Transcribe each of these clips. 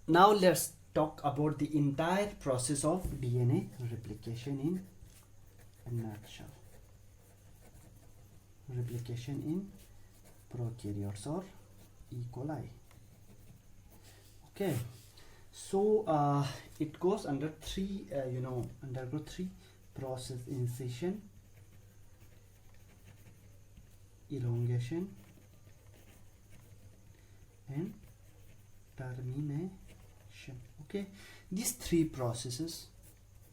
Now let's talk about the entire process of DNA replication in a nutshell. Replication in prokaryotes or E. coli. Okay, so it goes under three, undergo three process: initiation, elongation, and termination. Okay, these three processes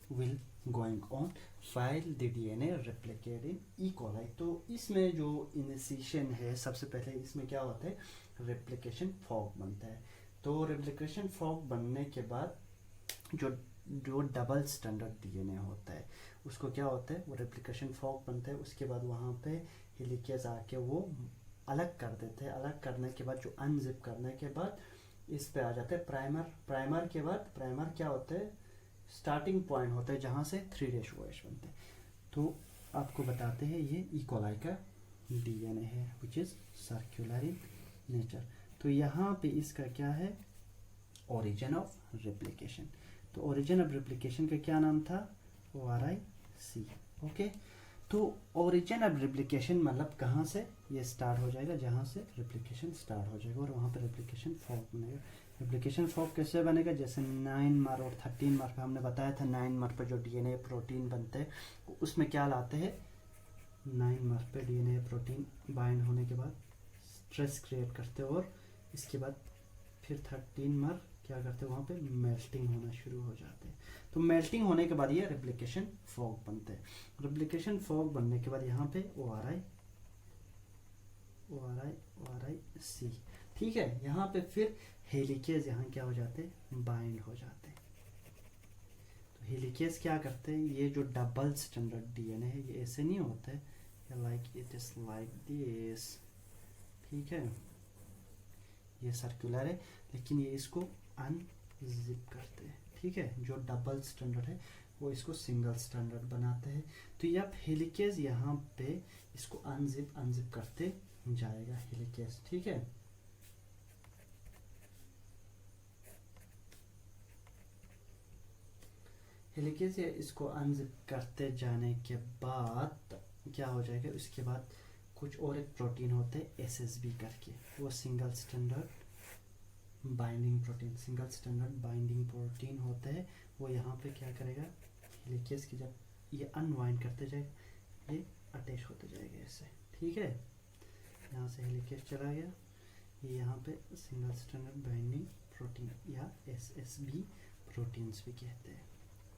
will going on while the DNA replicate in E. coli. तो इसमें जो initiation है, सबसे पहले इसमें क्या होता है, रेप्लिकेशन फॉर्क बनता है. तो रेप्लिकेशन फॉर्क बनने के बाद जो जो डबल स्टैंडर्ड डीएनए होता है उसको क्या होता है, वो रेप्लिकेशन फॉर्क बनता है. उसके बाद वहाँ पे हेलिकेज आके वो अलग कर देते हैं. अलग करने के बाद जो अनजिप करने के बाद इस पे आ जाते हैं प्राइमर. प्राइमर के बाद प्राइमर क्या होता है, स्टार्टिंग पॉइंट होता है जहाँ से 3' OH बनते हैं. तो आपको बताते हैं ये ई. coli का डीएनए है which is circular in nature. तो यहाँ पे इसका क्या है, ओरिजिन ऑफ रेप्लिकेशन. तो ओरिजिन ऑफ रेप्लिकेशन का क्या नाम था, ORIC. ओके, तो ओरिजिन ऑफ रेप्लिकेशन मतलब कहाँ से ये स्टार्ट हो जाएगा, जहाँ से रेप्लिकेशन स्टार्ट हो जाएगा और वहाँ पे रेप्लिकेशन फॉर्क बनेगा. रेप्लिकेशन फॉर्क कैसे बनेगा, जैसे 9' और 13' पे हमने बताया था. 9' पे जो डीएनए प्रोटीन बनते हैं उसमें क्या लाते हैं, 9' पे डीएनए प्रोटीन बाइंड होने के बाद स्ट्रेस क्रिएट करते हैं और इसके बाद फिर 13' क्या करते हैं, वहाँ पे मेल्टिंग होना शुरू हो जाते हैं. तो मेल्टिंग होने के बाद ये रेप्लिकेशन फॉर्क बनते हैं. रेप्लिकेशन फॉर्क बनने के बाद यहाँ पे ORIC. ठीक है, यहाँ पे फिर हेलिकेज यहाँ क्या हो जाते हैं, बाइंड हो जाते हैं. तो हेलिकेज क्या करते हैं, ये जो डबल स्टैंडर्ड डीएनए है ये ऐसे नहीं होता है, like it is like this. ठीक है, ये सर्कुलर है लेकिन ये इसको अनजिप करते हैं. ठीक है, जो डबल स्टैंडर्ड है वो इसको सिंगल स्टैंडर्ड बनाते हैं. तो ये अब हेलिकेज यहाँ पे इसको अनजिप करते जाएगा हेलिकेज. ठीक है, हेलिकेज इसको अनजिप करते जाने के बाद क्या हो जाएगा, उसके बाद कुछ और एक प्रोटीन होते हैं SSB करके, वो single standard binding protein. Single standard binding protein होता है. वो यहाँ पे क्या करेगा, हेलिकेज की जब ये अनवाइंड करते जाएगा ये अटैच होते जाएगा ऐसे. ठीक है, यहाँ से हेलिकेज चला गया, ये यहाँ पे सिंगल स्टैंडर्ड बाइंडिंग प्रोटीन या SSB प्रोटीन्स भी कहते हैं.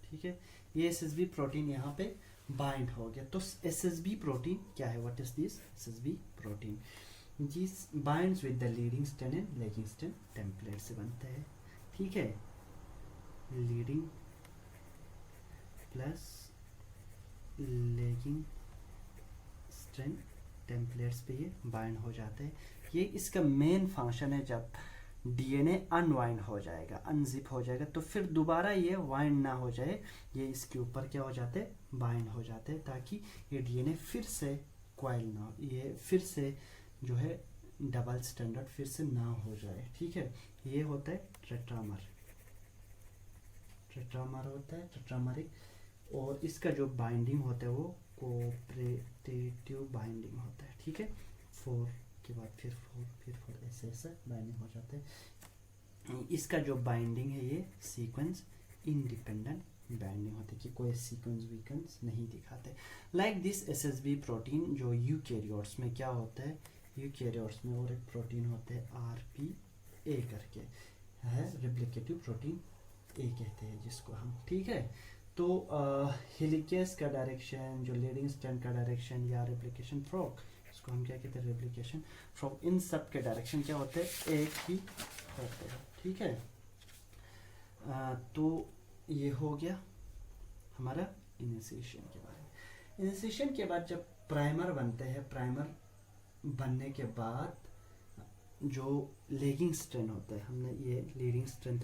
ठीक है, ये SSB प्रोटीन यहाँ पे बाइंड हो गया. तो SSB प्रोटीन क्या है, what is this SSB protein, जिस binds with the leading strand and lagging strand template से बनता है. ठीक है, leading plus lagging strand templates पे ये बाइंड हो जाते हैं. ये इसका मेन फंक्शन है. जब डीएनए अनवाइंड हो जाएगा, अनजिप हो जाएगा, तो फिर दोबारा ये वाइंड ना हो जाए, ये इसके ऊपर क्या हो जाते हैं, बाइंड हो जाते हैं, ताकि ये डीएनए फिर से क्वाइल ना हो, ये फिर से जो है डबल स्टैंडर्ड फिर से ना हो जाए. ठीक है, ये होता है टेट्रामर. टेट्रामर होता है टेट्रामरिक. और इसका जो बाइंडिंग होता है वो कोऑपरेटिव बाइंडिंग होता है. ठीक है, 4 के बाद फिर 4 ऐसे ऐसे बाइंडिंग हो जाते हैं. इसका जो बाइंडिंग है ये सीक्वेंस इंडिपेंडेंट बाइंडिंग होती है कि कोई सीक्वेंस वीक्वेंस नहीं दिखाते. लाइक दिस SSB प्रोटीन जो यूकैरियोट्स में क्या होता है, यूकैरियोट्स में और एक प्रोटीन होते हैं RPA करके है, रेप्लिकेटिव प्रोटीन A कहते हैं जिसको हम. ठीक है, तो हेलिकेज का डायरेक्शन, जो लीडिंग स्ट्रैंड का डायरेक्शन या रेप्लिकेशन फ्रॉक, इसको हम क्या कहते हैं, रेप्लिकेशन फ्रॉक, इन सब के डायरेक्शन क्या होते हैं, एक ही होते हैं. ठीक है, तो ये हो गया हमारा इनिशिएशन के बारे में. इनिशिएशन के बाद जब प्राइमर बनते हैं, प्राइमर बनने के बाद जो लेगिंग स्ट्रैंड होता है, हमने ये लीडिंग स्ट्रैंड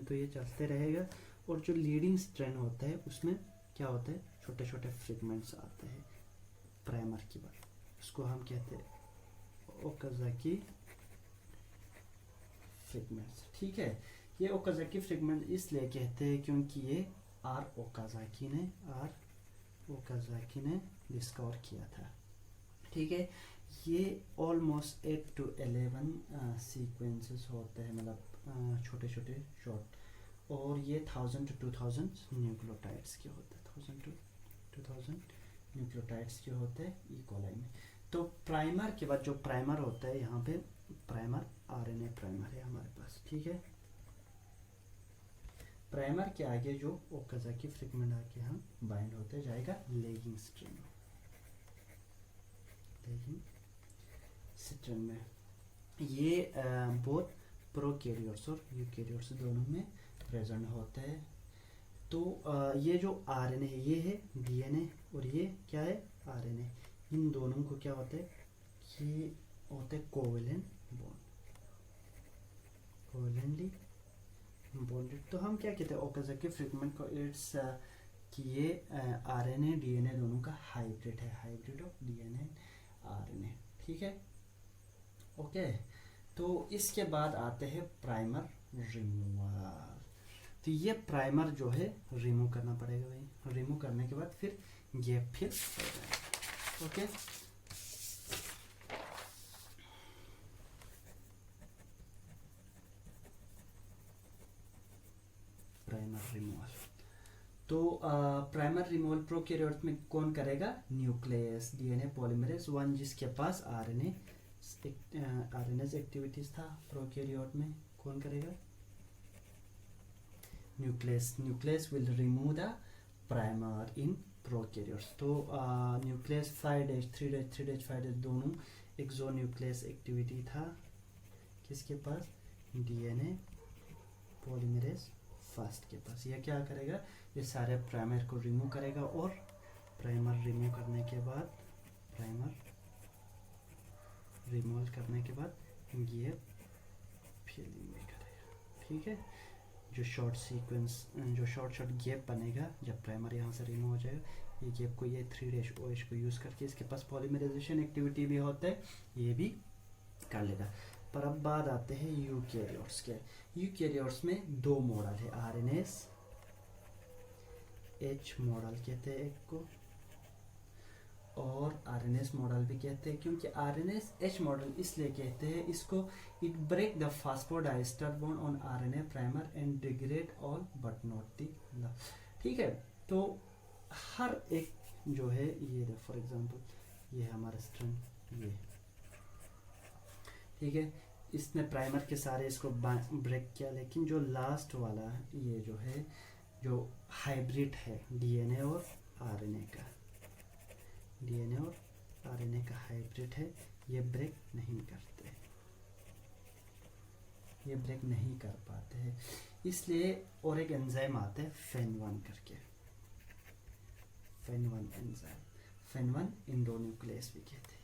तो ये चलते रहेगा. और जो लीडिंग स्ट्रैंड होता है उसमें क्या होता है, छोटे छोटे फ्रेगमेंट्स आते हैं प्राइमर के बाद, उसको हम कहते हैं ओकाज़ाकी फ्रेगमेंट्स। ठीक है, ये ओकाजाकी फ्रेगमेंट इसलिए कहते हैं क्योंकि ये आर ओकाजाकी ने डिस्कवर किया था। ठीक है, ये ऑलमोस्ट 8 to 11 सीक्वेंसेस होते हैं, मतलब छोटे छोटे शॉर्ट, और ये 1000 to 2000 न्यूक्लियोटाइड्स के होते हैं, 1000 to 2000 न्यूक्लियोटाइड्स के होते हैं ई कोलाई में। तो प्राइमर के बाद जो प्राइमर होता है, यहाँ पे प्राइमर आरएनए प्राइमर है हमारे पास। ठीक है, प्राइमर के आगे जो ओकाजाकी फ्रेगमेंट आके हम बाइंड होते जाएगा लेगिंग स्ट्रिंग में। ये बोथ प्रोकैरियोट्स और यूकैरियोट्स दोनों में प्रेजेंट होते हैं। तो ये जो आरएनए है ये है डीएनए, और ये क्या है आरएनए। इन दोनों को क्या होता है, ये होते हैं कोवेलेंट बॉन्ड, कोवेलेंटली बॉन्डेड। तो हम क्या कहते हैं ओकाजाकी फ्रेगमेंट को, इट्स कि ये आरएनए डीएनए दोनों का हाइब्रिड है, हाइब्रिड ऑफ डीएनए आरएनए। ठीक है, ओके। तो इसके बाद आते हैं प्राइमर रिमूवल। तो ये प्राइमर जो है रिमूव करना पड़ेगा भाई, रिमूव करने के बाद फिर गैप फिल हो जाएगा। Okay, primer removal. तो प्राइमर रिमूवल प्रोकैरियोट में कौन करेगा, न्यूक्लियस डीएनए पॉलीमरेज 1 जिसके पास आरएनए एक्टिविटीज था। प्रोकैरियोट में कौन करेगा, nuclease will remove the primer in prokaryotes. तो nuclease 5 days 3 days 3 days 5 days दोनों एक्सोन्यूक्लियस एक्टिविटी था किसके पास, डीएनए पॉलीमरेज फर्स्ट के पास। यह क्या करेगा, ये सारे प्राइमर को रिमूव करेगा, और प्राइमर रिमूव करने के बाद, प्राइमर रिमूव करने के बाद गैप फिलिंग भी करेगा। ठीक है, जो शॉर्ट सीक्वेंस, जो शॉर्ट गैप बनेगा जब प्राइमर यहाँ से रिमूव हो जाएगा, ये गैप को ये 3' को यूज़ करके इसके पास पॉलीमराइजेशन एक्टिविटी भी होता है, ये भी कर लेगा। पर अब बात आते हैं यूकैरियोट्स के। यूकैरियोट्स में दो मॉडल है, आरएनएस एच मॉडल कहते हैं एक को, और आरएनएस मॉडल भी कहते हैं। क्योंकि आरएनएस एच मॉडल इसलिए कहते हैं इसको, it break the phosphodiester bond on RNA primer and degrade all but not the love. ठीक है, तो हर एक जो है ये फॉर एग्जांपल ये हमारा स्ट्रिंग ये, ठीक है, इसने प्राइमर के सारे इसको ब्रेक किया, लेकिन जो लास्ट वाला ये जो है, जो हाइब्रिड है डीएनए और आरएनए का, डीएनए और आरएनए का हाइब्रिड है, ये ब्रेक नहीं करते, ये ब्रेक नहीं कर पाते हैं। इसलिए और एक एंजाइम आता है FEN1 करके, FEN1 एंजाइम, FEN1 इंडोन्यूक्लियस भी कहते हैं।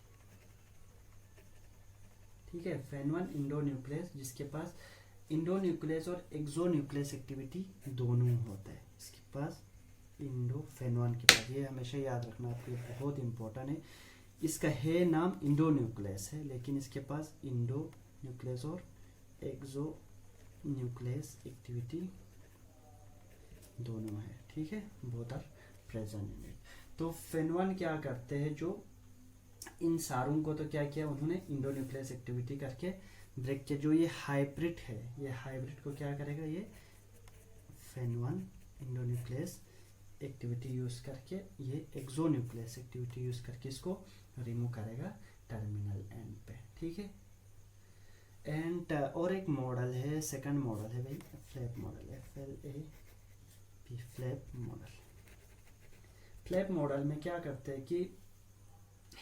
ठीक है, FEN1 इंडोन्यूक्लियस जिसके पास इंडोन्यूक्लियस और एक्सोन्यूक्लियस एक्टिविटी दोनों होता है, इसके पास FEN1 के पास, ये हमेशा याद रखना आपके बहुत इंपॉर्टेंट है। इसका है नाम इंडोन्यूक्लियस है, लेकिन इसके पास इंडोन्यूक्लियस और एक्सोन्यूक्लियस एक्टिविटी दोनों है। ठीक है, both are present in it. तो FEN1 क्या करते हैं, जो इन सारों को तो क्या किया उन्होंने, इंडोन्यूक्लियस एक्टिविटी करके ब्रेक किया। जो ये हाइब्रिड है, ये हाइब्रिड को क्या करेगा, ये FEN1 इंडोन्यूक्लियस एक्टिविटी यूज करके, ये एक्सोन्यूक्लियस एक्टिविटी यूज करके इसको रिमूव करेगा टर्मिनल एंड पे। ठीक है, एंड और एक मॉडल है, सेकंड मॉडल है भाई flap model, FLAP flap model. Flap model में क्या करते हैं कि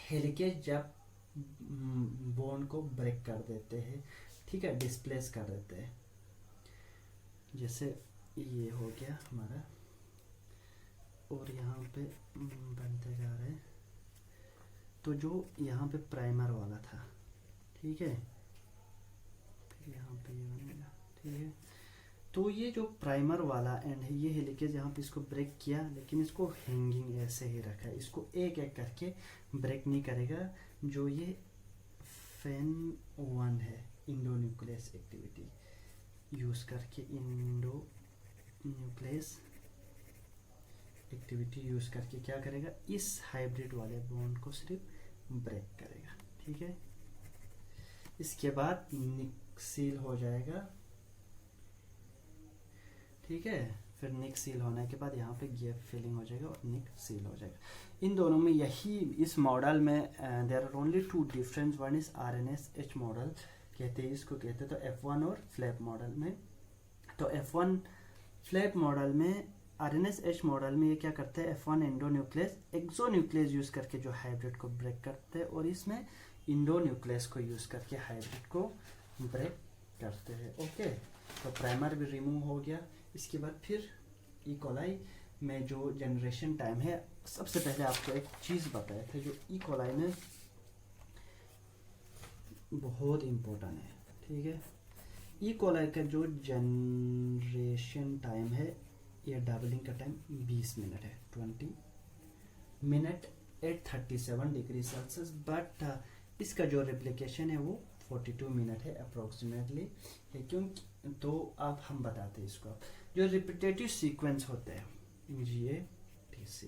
हेलिकेज जब बॉन्ड को ब्रेक कर देते हैं, ठीक है, डिस्प्लेस कर देते हैं, जैसे ये हो गया हमारा, और यहाँ पे बनते जा रहे हैं, तो जो यहाँ पे प्राइमर वाला था, ठीक है, फिर यहाँ पे ये बनेगा। ठीक है, तो ये जो प्राइमर वाला एंड है, ये हेलिकेज यहाँ पे इसको ब्रेक किया, लेकिन इसको हैंगिंग ऐसे ही रखा है, इसको एक एक करके ब्रेक नहीं करेगा। जो ये FEN1 है इंडोन्यूक्लियस एक्टिविटी, यूज़ करके, इंडो न्यूक्लियस एक्टिविटी यूज़ करके क्या करेगा, इस हाइब्रिड वाले बॉन्ड को सिर्फ ब्रेक करेगा। ठीक है, इसके बाद निक सील हो जाएगा। ठीक है, फिर निक सील होने के बाद यहाँ पे गैप फिलिंग हो जाएगा और निक सील हो जाएगा। इन दोनों में यही, इस मॉडल में there are only two difference, one is RNS-H model कहते हैं इसको, कहते हैं तो F1 और फ्लैप मॉडल में। तो F1 फ्लैप मॉडल में, RNS-H मॉडल में ये क्या करते हैं, F1 एंडो न्यूक्लियस एक्सो न्यूक्लियस यूज़ करके जो हाइब्रिड को ब्रेक करते हैं, और इसमें इंडो न्यूक्लियस को यूज़ करके हाइब्रिड को ब्रेक करते हैं। ओके, तो प्राइमर भी रिमूव हो गया। इसके बाद फिर ई कोलाई में जो जनरेशन टाइम है, सबसे पहले आपको एक चीज़ बताया था जो ई कोलाई में बहुत इम्पोर्टेंट है। ठीक है, ई कोलाई का जो जनरेशन टाइम है, ये डबलिंग का टाइम 20 मिनट है, 20 minute at 37 degree Celsius, but इसका जो रेप्लिकेशन है वो 42 मिनट है अप्रोक्सीमेटली है। क्योंकि तो अब हम बताते हैं इसको, जो रिपीटेटिव सीक्वेंस होते हैं GATC,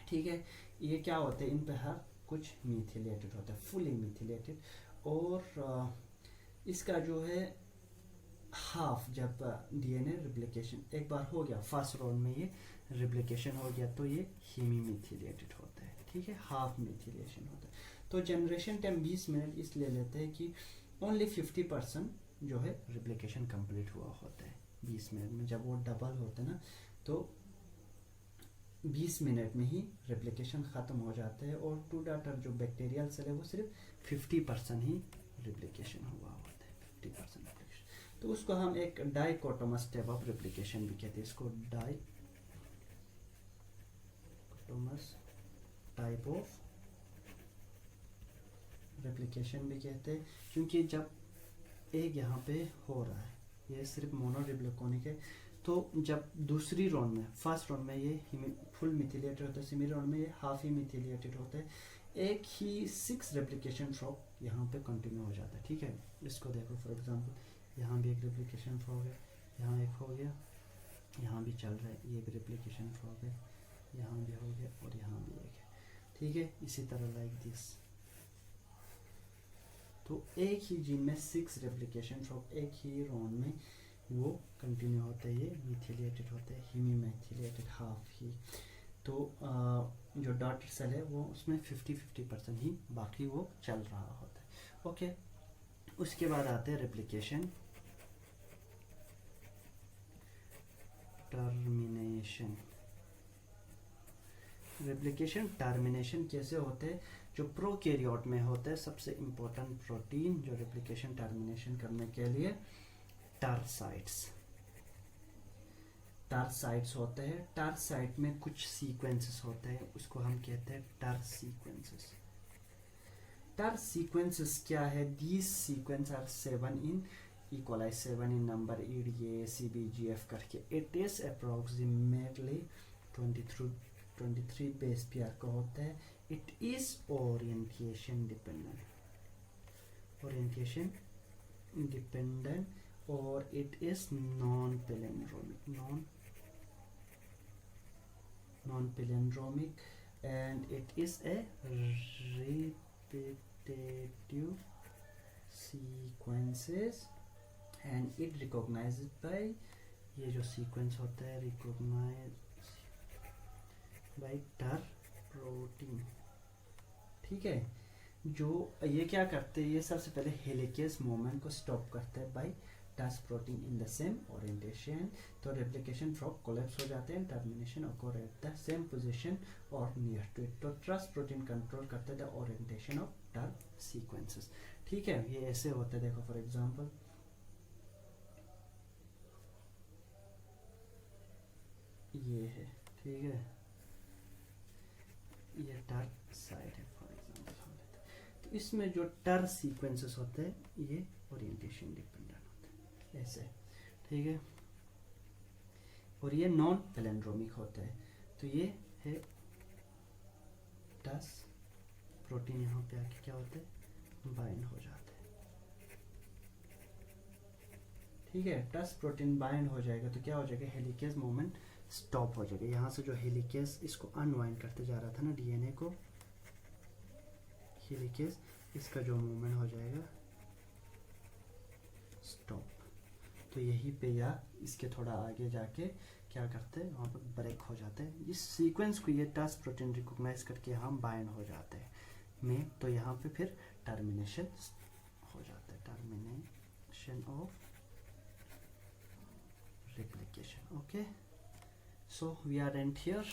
ठीक है, ये क्या होते हैं, इन पे हर कुछ मिथिलेटेड होता है, फुली मिथिलेटेड, और इसका जो है हाफ, जब DNA रिप्लिकेशन एक बार हो गया फर्स्ट राउंड में, ये रिप्लिकेशन हो गया तो ये हेमी मिथिलेटेड होता है। ठीक है, हाफ मिथिलेशन होता है। तो जनरेशन टाइम 20 मिनट इसलिए लेते हैं कि ओनली 50% जो है रिप्लिकेशन कंप्लीट हुआ होता है 20 मिनट में। जब वो डबल होता है ना, तो 20 मिनट में ही रिप्लिकेशन ख़त्म हो जाता है, और टू डाटर जो बैक्टीरियल सेल है वो सिर्फ 50% ही रिप्लिकेशन हुआ होता है, 50% रिप्लिकेशन। तो उसको हम एक डाइकोटोमस टाइप ऑफ रिप्लिकेशन भी कहते हैं, इसको डाइकोटोमस टाइप ऑफ रेप्लिकेशन भी कहते हैं, क्योंकि जब एक यहाँ पे हो रहा है, ये सिर्फ मोनोरिप्लिकोनिक है, तो जब दूसरी राउंड में, फर्स्ट राउंड में ये फुल मिथिलेटेड होता है, सेकेंड राउंड में ये हाफ ही मिथिलेटेड होता है, एक ही 6 रेप्लिकेशन ड्रॉप यहाँ पे कंटिन्यू हो जाता है। ठीक है, इसको देखो फॉर एग्जांपल, यहाँ भी एक रेप्लिकेशन ड्रॉप है, यहाँ एक हो गया, यहाँ भी चल रहा है, ये एक रेप्लिकेशन ड्रॉप है, यहाँ भी हो गया, और यहाँ भी एक है। ठीक है, इसी तरह लाइक दिस। तो एक ही जीन में 6 रेप्लिकेशन ड्रॉप एक ही राउंड में वो कंटिन्यू होता है, ये मिथिलेटेड होता है, हेमी मिथिलेटेड हाफ ही। तो जो डॉटर सेल है वो उसमें 50% ही बाकी वो चल रहा होता है। ओके, उसके बाद आते हैं रेप्लिकेशन टर्मिनेशन। रेप्लिकेशन टर्मिनेशन कैसे होते हैं, जो प्रोकैरियोट में होता है, सबसे इम्पोर्टेंट प्रोटीन जो रेप्लिकेशन टर्मिनेशन करने के लिए टार्साइट्स होते हैं। टार्साइट में कुछ सीक्वेंसेस होते हैं, उसको हम कहते हैं टार सीक्वेंसेस। टार सीक्वेंसेस क्या है, these sequence are 7 in E. coli, 7 in number, EDA, CBGF करके। It is approximately 23 base pair का होता है। It is orientation dependent, और it is non-palindromic, and it is a repetitive sequences, and it recognized by, ये जो sequence होता है recognized by TAR protein। ठीक है, जो ये क्या करते हैं, ये सबसे पहले हेलिकेज मूवमेंट को स्टॉप करते हैं by TAS protein in the same orientation. तो रेप्लिकेशन ड्रॉप कोलैप्स हो जाते हैं, termination occur at the same position और नियर टू इट। तो TRAS प्रोटीन कंट्रोल करते हैं the orientation of TAR sequences. ठीक है, ये ऐसे होता है, देखो फॉर एग्जांपल ये है, ठीक है, ये TAR साइड है फॉर एग्जांपल। तो इसमें जो TAR सीक्वेंसेस होते हैं ये ओरिएंटेशन डिपेंडेंट होते हैं, ऐसे, ठीक है, और ये नॉन पैलिंड्रोमिक होता है। तो ये है TAS प्रोटीन, यहाँ पे आके क्या होता है, बाइंड हो जाता है। ठीक है, टस प्रोटीन बाइंड हो जाएगा तो क्या हो जाएगा, हेलिकेज मूवमेंट स्टॉप हो जाएगा। यहाँ से जो हेलिकेज इसको अनवाइंड करते जा रहा था ना डीएनए को, हेलिकेज इसका जो मूवमेंट हो जाएगा स्टॉप। तो यहीं पे या इसके थोड़ा आगे जाके क्या करते हैं, वहाँ पर ब्रेक हो जाते हैं। इस सीक्वेंस को ये टस प्रोटीन रिकॉग्नाइज करके हम बाइंड हो जाते हैं में, तो यहाँ पे फिर टर्मिनेशन हो जाता है, termination of replication. Okay, so we are end here.